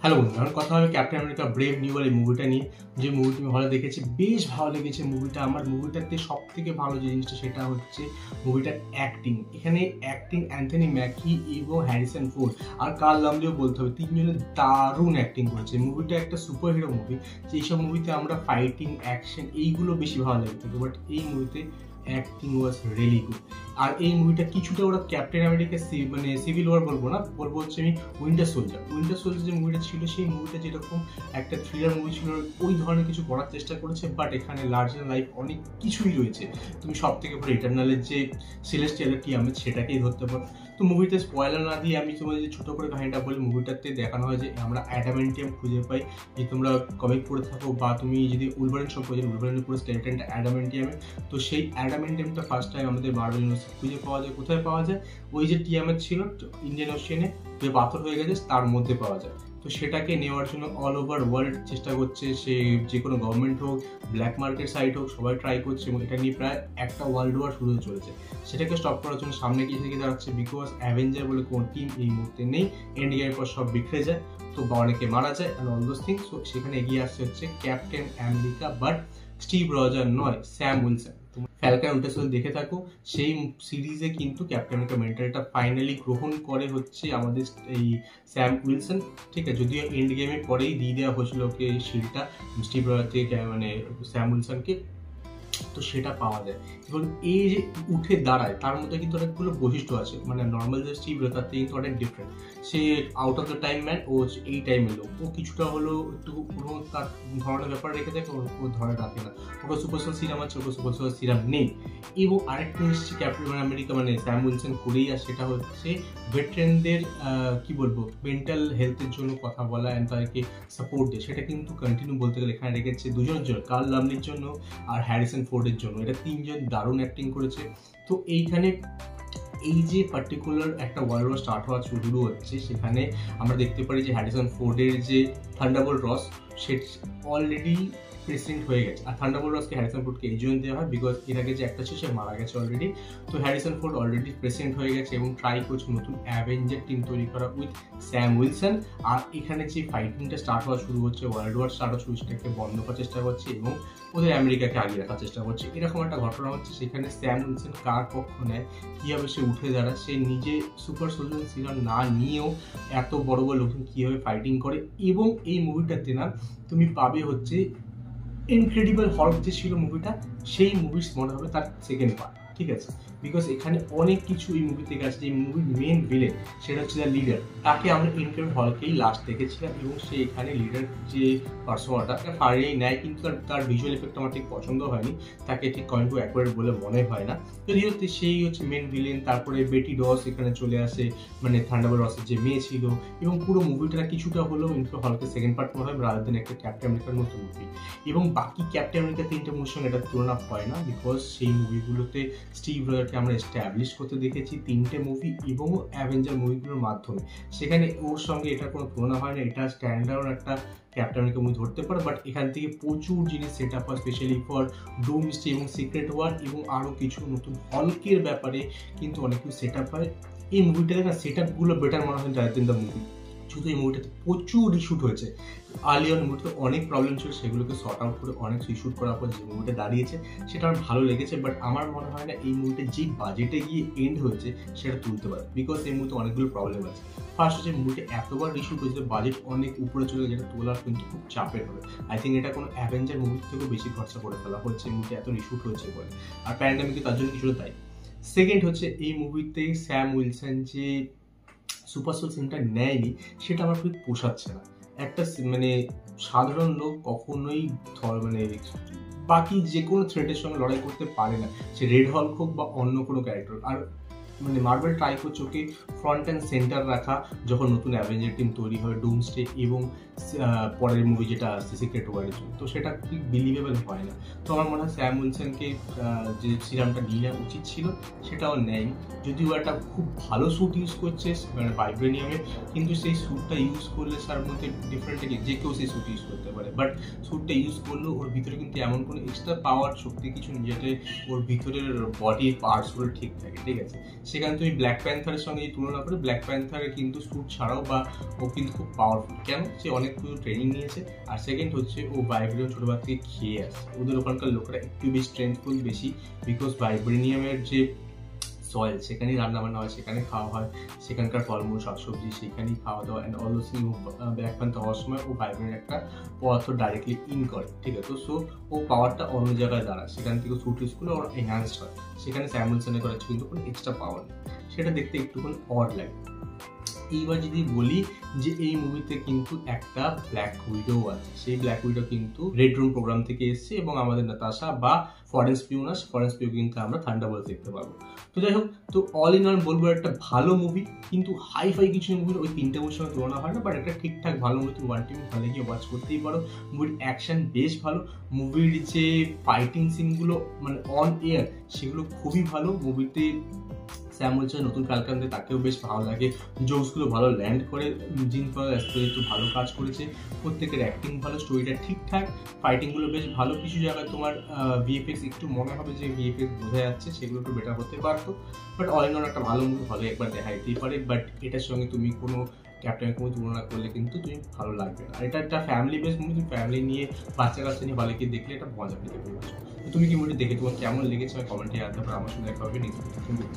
Hello বন্ধু, এখন কথা হবে captain America brave new world এই মুভিটা নিয়ে। যে মুভিটি আমি হলে দেখেছি, বেশ ভালো লেগেছে মুভিটা আমার। মুভিটাতে সব থেকে ভালো যে জিনিসটা সেটা হচ্ছে মুভিটার অ্যাক্টিং। এখানে অ্যাক্টিং অ্যান্থনি ম্যাকি এবং হ্যারিসন ফোর্ড আর কার্ল লামলিও বলতে হবে, তিনজনে দারুণ অ্যাক্টিং করেছে। মুভিটা একটা সুপার হিরো মুভি, যে এইসব মুভিতে আমরা ফাইটিং অ্যাকশন এইগুলো বেশি ভালো লাগে থাকে, বাট এই মুভিতে অ্যাক্টিং ওয়াজ রিয়েলি গুড। আর এই মুভিটা কিছুটা ওরা ক্যাপ্টেন আমেরিকা মানে সিভিল ওয়ার বলবো না, বলবো হচ্ছে আমি উইন্টার সোলজার যে মুভিটা ছিল, সেই মুভিটা যেরকম একটা থ্রিলার মুভি ছিল ওই ধরনের কিছু করার চেষ্টা করেছে, বাট এখানে লার্জার লাইফ অনেক কিছুই রয়েছে। তুমি সব থেকে পরে ইটারনালের যে সেলেস্টিয়ালের টিয়ামেজ সেটাকেই ধরতে পারো। তো মুভিতে স্পয়লার না দিয়ে আমি তোমাদের যে ছোটো করে কাহিনীটা বলি, মুভিটাতে দেখানো হয় যে আমরা অ্যাডামেন্টিয়াম খুঁজে পাই। যে তোমরা কমিক পড়ে থাকো বা তুমি যদি উলভারিন সম্পর্কে উলভারিনের পুরো স্কেলেটনটা অ্যাডামেন্টিয়ামে, তো সেই অ্যাডামেন্টিয়ামটা ফার্স্ট টাইম আমাদের মার্বেল ইউনিভার্সে খুঁজে পাওয়া যায়। কোথায় পাওয়া যায়? ওই যে টিয়ামেজ ছিল ইন্ডিয়ান ওশিয়ানে, যে পাথর হয়ে গেছে তার মধ্যে পাওয়া যায়। তো সেটাকে নেওয়ার জন্য অল ওভার ওয়ার্ল্ড চেষ্টা করছে, সে যে কোনো গভর্নমেন্ট হোক, ব্ল্যাক মার্কেট সাইট হোক, সবাই ট্রাই করছে এবং এটা নিয়ে প্রায় একটা ওয়ার্ল্ড ওয়ার শুরু হয়ে চলেছে। সেটাকে স্টপ করার জন্য সামনে কি থেকে দাঁড়াচ্ছে, বিকজ অ্যাভেঞ্জার বলে কোন টিম এই মুহূর্তে নেই। এন্ড গেমের পর সব বিখরে যায়, তো অনেকে মারা যায় and all those things. So সেখানে এগিয়ে আসছে হচ্ছে captain America, but Steve Roger নয়, Sam Wilson. Falcon Winter Soldier দেখে থাকো, সেই সিরিজে কিন্তু ক্যাপ্টেন আমেরিকা মেন্টালটা ফাইনালি গ্রহণ করে হচ্ছে আমাদের এই স্যাম উইলসন। ঠিক আছে, যদিও এন্ড গেমের পরেই দিয়ে দেওয়া হয়েছিল ওকে এই শিল্ডটা স্টিভ রজার থেকে, মানে স্যাম উইলসনকে, তো সেটা পাওয়া যায়। এবং এই যে উঠে দাঁড়ায় তার মধ্যে কিন্তু অনেকগুলো বৈশিষ্ট্য আছে, মানে নর্মাল যে স্টিভ রজার তার থেকে কিন্তু অনেক ডিফারেন্ট। সে out of the time man, ও এই টাইমের লোক, ও কিছুটা হলেও একটু পুরো তার ধরনের ব্যাপার রেখে থাকে, ও ধরে রাখে না। ওটা সুপারস্টার সিরাম আছে, ওটা সুপারস্টার সিরাম নেই। এবং আরেকটা জিনিস ক্যাপ্টেন আমেরিকা মানে স্যাম উইলসন করেই, আর সেটা হচ্ছে ভেটারেনদের কি বলবো মেন্টাল হেলথের জন্য কথা বলা অ্যান্ড তাদেরকে সাপোর্ট দেয়। সেটা কিন্তু কন্টিনিউ বলতে গেলে এখানে রেখেছে দুজনের জন্য, কার্ল লামলির জন্য আর হ্যারিসন ফোর্ডের জন্য। এটা তিনজন দারুণ অ্যাক্টিং করেছে। তো এইখানে এই যে পার্টিকুলার একটা ওয়ার্ল্ড ওয়ার স্টার্ট হওয়া শুরু হচ্ছে, সেখানে আমরা দেখতে পারি যে হ্যারিসন ফোর্ডের যে থান্ডারবোল্ট রস সে অলরেডি প্রেসিডেন্ট হয়ে গেছে। আর থান্ডারবোল্ট রসকে হ্যারিসন ফোর্ডকে এই জন্য দেওয়া হয় বিকজ এর আগে যে একটা ছিল সে মারা গেছে অলরেডি। তো হ্যারিসন ফোর্ড অলরেডি প্রেসিডেন্ট হয়ে গেছে এবং ট্রাই করছে নতুন অ্যাভেঞ্জার টিম তৈরি করা উইথ স্যাম উইলসন। আর এখানে যে ফাইটিংটা স্টার্ট হওয়া শুরু হচ্ছে, ওয়ার্ল্ড ওয়ার স্টার্ট হওয়া শুরু, সেটাকে বন্ধ করার চেষ্টা করছে এবং ওদের আমেরিকাকে আগিয়ে রাখার চেষ্টা করছে। এরকম একটা ঘটনা হচ্ছে, সেখানে স্যাম উইলসন কার পক্ষ নেয়, কীভাবে সে উঠে দাঁড়ায়, সে নিজে সুপার সোলজার সিরাম না নিয়েও এত বড় বড় লোকজন কীভাবে ফাইটিং করে। এবং এই মুভিটাতে না তুমি পাবে হচ্ছে ইনক্রেডিবল হল্ক যে ছিল মুভিটা, সেই মুভির মনে হবে তার সেকেন্ড পার্ট। ঠিক আছে, বিকজ এখানে অনেক কিছু এই মুভি থেকে আছে। যে মুভির মেন ভিলেন সেটা হচ্ছে দ্য লিডার, তাকে আমরা ইনক্রেডিবল হলকেই লাস্ট দেখেছিলাম এবং সে এখানে লিডার যে পার্সোনাটা ফারিয়েই নেয়, কিন্তু তার ভিজুয়াল এফেক্ট আমার ঠিক পছন্দ হয়নি, তাকে ঠিক কয়েন টু অ্যাকুরেট বলে মনে হয় না। যদিও সেই হচ্ছে মেন ভিলেন। তারপরে বেটি রস এখানে চলে আসে, মানে থান্ডারবোল্ট রসের যে মেয়ে ছিল, এবং পুরো মুভিটা কিছুটা হলেও ইনক্রেডিবল হলকে সেকেন্ড পার্ট মনে হয় রাদার দেন একটা ক্যাপ্টেন আমেরিকার নতুন মুভি। এবং বাকি ক্যাপ্টেন আমেরিকা তিনটে মুভির সঙ্গে এটা তুলনা হয় না, বিকজ সেই মুভিগুলোতে স্টিভ রজারকে আমরা এস্টাবলিশ করতে দেখেছি তিনটে মুভি এবং অ্যাভেঞ্জার মুভিগুলোর মাধ্যমে। সেখানে ওর সঙ্গে এটা কোনো তুলনা হয় না, এটা স্ট্যান্ডার্ড একটা ক্যাপ্টেন আমেরিকা মুভি ধরতে পারে। বাট এখান থেকে প্রচুর জিনিস সেট আপ হয়, স্পেশালি ফর ডুমসডে এবং সিক্রেট ওয়ার এবং আরও কিছু নতুন হলকের ব্যাপারে কিন্তু অনেক কিছু সেট আপ হয়। এই মুভিটাতে না সেট আপগুলো বেটার মনে হয় রাদার দেন দ্য মুভি। শুধু এই মুভিটাতে প্রচুর রিশুট হয়েছে। আর্লি অন মুভিতে অনেক প্রবলেম ছিল, সেগুলোকে সর্ট আউট করে অনেক রিশুট করার পর যে মুভিটা দাঁড়িয়েছে সেটা আমার ভালো লেগেছে। বাট আমার মনে হয় না এই মুভিটা যেই বাজেটে গিয়ে এন্ড হয়েছে সেটা তুলতে পারে, বিকজ এই মুভিতে অনেকগুলো প্রবলেম আছে। ফার্স্ট হচ্ছে মুভিটা এতবার রিশুট হয়েছে, বাজেট অনেক উপরে চলে গেছে, যেটা তোলার কিন্তু খুব চাপের হবে। আই থিঙ্ক এটা কোনো অ্যাভেঞ্জার মুভির থেকেও বেশি খরচা করে ফেলা হয়েছে মুভিটা এত রিশুট হয়েছে বলে। আর প্যান্ডামিকে তার জন্য কিছুটা তাই। সেকেন্ড হচ্ছে এই মুভিতে স্যাম উইলসন যে সুপার সোল সিনটা নেয়নি, সেটা আমার খুব পোষাচ্ছে না। একটা মানে সাধারণ লোক কখনোই মানে বাকি যে কোনো থ্রেটের সঙ্গে লড়াই করতে পারে না, সে রেড হল্ক হোক বা অন্য কোনো ক্যারেক্টার। আর মানে মার্বেল ট্রাই করছে ওকে ফ্রন্ট অ্যান্ড সেন্টার রাখা যখন নতুন অ্যাভেঞ্জার টিম তৈরি হয় ডুমসডে এবং পরের মুভি যেটা আসছে সিক্রেট ওয়ারের জন্য, তো সেটা খুব বিলিভেবল হয় না। তো আমার মনে হয় স্যাম উইলসনকে যে সিরামটা নিয়ে নেওয়া উচিত ছিল সেটাও নেয়। যদিও একটা খুব ভালো স্যুট ইউজ করছে মানে ভাইব্রেনিয়ামের, কিন্তু সেই স্যুটটা ইউজ করলে তার মধ্যে ডিফারেন্ট যে কেউ সেই স্যুট ইউজ করতে পারে, বাট স্যুটটা ইউজ করলেও ওর ভিতরে কিন্তু এমন কোনো এক্সট্রা পাওয়ার শক্তি কিছু নেই যেটা ওর ভিতরের বডির পার্টসগুলো ঠিক থাকে। ঠিক আছে, সেখানে তুমি ব্ল্যাক প্যান্থারের সঙ্গে যদি তুলনা করে, ব্ল্যাক প্যান্থারের কিন্তু স্যুট ছাড়াও বা ও কিন্তু খুব পাওয়ারফুল। কেন? সে অনেক ট্রেনিং নিয়েছে, আর সেকেন্ড হচ্ছে ও ভাইব্রেনিয়াম ছোটবেলা থেকে খেয়ে আসে। ওদের ওখানকার লোকেরা একটু বেশি স্ট্রেংথফুল বেশি, বিকজ ভাইব্রেনিয়ামের যে সয়েল সেখানেই রান্নাবান্না হয়, সেখানে খাওয়া হয়, সেখানকার ফলমূল শাকসবজি সেখানেই খাওয়া দাওয়া, and all those thing. Black panther হওয়ার সময় ও ভাইব্রেনিয়াম একটা পদার্থ ডাইরেক্টলি ইন করে, ঠিক আছে? তো সো ও পাওয়ারটা অন্য জায়গায় দাঁড়ায়, সেখান থেকে স্যুট ইউজ করলে ওর এনহ্যান্সড হয়। সেখানে স্যামুয়েলসনে করা কিন্তু কোনো এক্সট্রা পাওয়ার নেই, সেটা দেখতে একটুখানি অড লাগে। এইবার যদি বলি যে এই মুভিতে কিন্তু একটা ব্ল্যাক উইডো আছে, সেই ব্ল্যাক উইডো কিন্তু রেড রুম প্রোগ্রাম থেকে এসেছে, এবং আমাদের নাতাশা বা ফরেন্স পিউ কিন্তু আমরা থান্ডারবোল্ট দেখতে পাবো। তো যাই হোক, তো অল ইন অল বলবো একটা ভালো মুভি, কিন্তু হাই ফাই কিছু মুভির ওই 3টে মুভির সঙ্গে তুলনা হয় না, বাট একটা ঠিকঠাক ভালো মুভি, তুমি ওয়ান টাইম হলে গিয়ে ওয়াচ করতেই পারো। মুভির অ্যাকশন বেশ ভালো, মুভির যে ফাইটিং সিনগুলো মানে অন এয়ার সেগুলো খুবই ভালো। মুভিতে স্যামুয়েলসের নতুন ফ্যালকনদের তাকেও বেশ ভালো লাগে, জোকসগুলো ভালো ল্যান্ড করে, জিন পল এস্পোজিটো ভালো কাজ করেছে, প্রত্যেকের অ্যাক্টিং ভালো, স্টোরিটা ঠিকঠাক, ফাইটিংগুলো বেশ ভালো। কিছু জায়গায় তোমার ভিএফএক্স একটু মনে হবে যে ভিএফএক্স বোঝা যাচ্ছে, সেগুলো একটু বেটার হতে পারতো, বাট অল ইন অল একটা ভালো মুভি, ভালো একবার দেখাইতেই পারে। বাট এটার সঙ্গে তুমি কোনো ক্যাপ্টেন কোনো তুলনা করলে কিন্তু তুমি ভালো লাগবে না। আর এটা একটা ফ্যামিলি বেস মুভি, তুমি ফ্যামিলি নিয়ে বাচ্চা কাচ্চা নিয়ে ভালো গিয়ে দেখলে এটা মজা পেতে পারছো। তুমি কি মুভিটা দেখে তোমার কেমন লেগেছে আমি কমেন্টে জানাতে পারো। আমার সঙ্গে দেখা হবে নেক্সট ভিডিও।